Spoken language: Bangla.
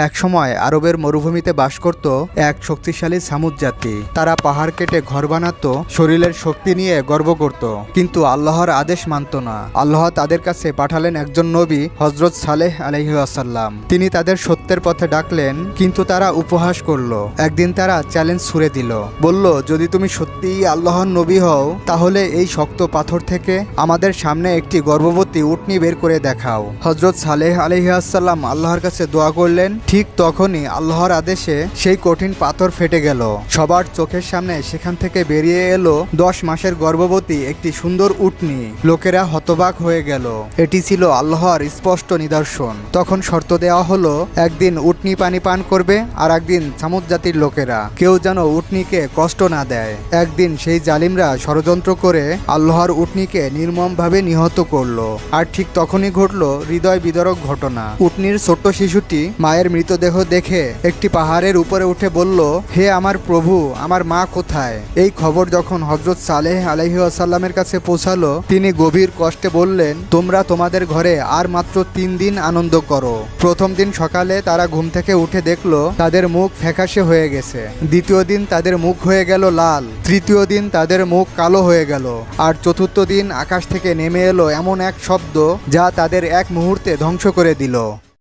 একসময় আরবের মরুভূমিতে বাস করত এক শক্তিশালী সামুদ জাতি। তারা পাহাড় কেটে ঘর বানাতো, শরীরের শক্তি নিয়ে গর্ব করত, কিন্তু আল্লাহর আদেশ মানত না। আল্লাহ তাদের কাছে পাঠালেন একজন নবী, হযরত সালেহ আলাইহি ওয়াসাল্লাম। তিনি তাদের সত্যের পথে ডাকলেন, কিন্তু তারা উপহাস করলো। একদিন তারা চ্যালেঞ্জ ছুড়ে দিল, বলল, যদি তুমি সত্যিই আল্লাহর নবী হও, তাহলে এই শক্ত পাথর থেকে আমাদের সামনে একটি গর্ভবতী উটনি বের করে দেখাও। হযরত সালেহ আলাইহি ওয়াসাল্লাম আল্লাহর কাছে দোয়া করলেন। ঠিক তখনই আল্লাহর আদেশে সেই কঠিন পাথর ফেটে গেল। সবার চোখের সামনে সেখান থেকে বেরিয়ে এলো 10 মাসের গর্ভবতী একটি সুন্দর উটনি। লোকেরা হতবাক হয়ে গেল। এটি ছিল আল্লাহর স্পষ্ট নিদর্শন। তখন শর্ত দেওয়া হলো, একদিন উটনি পানি পান করবে, আর একদিন সামুদ জাতির লোকেরা। কেউ যেন উটনিকে কষ্ট না দেয়। একদিন সেই জালিমরা ষড়যন্ত্র করে আল্লাহর উটনিকে নির্মমভাবে নিহত করলো। আর ঠিক তখনই ঘটলো হৃদয় বিদারক ঘটনা। উটনির ছোট্ট শিশুটি মায়ের মৃতদেহ দেখে একটি পাহাড়ের উপরে উঠে বলল, হে আমার প্রভু, আমার মা কোথায়? এই খবর যখন হযরত সালেহ আলাইহি ওয়াসাল্লামের কাছে পৌঁছালো, তিনি গভীর কষ্টে বললেন, তোমরা তোমাদের ঘরে আর মাত্র 3 দিন আনন্দ করো। প্রথম দিন সকালে তারা ঘুম থেকে উঠে দেখলো তাদের মুখ ফ্যাকাশে হয়ে গেছে। দ্বিতীয় দিন তাদের মুখ হয়ে গেল লাল। তৃতীয় দিন তাদের মুখ কালো হয়ে গেল। আর চতুর্থ দিন আকাশ থেকে নেমে এলো এমন এক শব্দ, যা তাদের এক মুহূর্তে ধ্বংস করে দিল।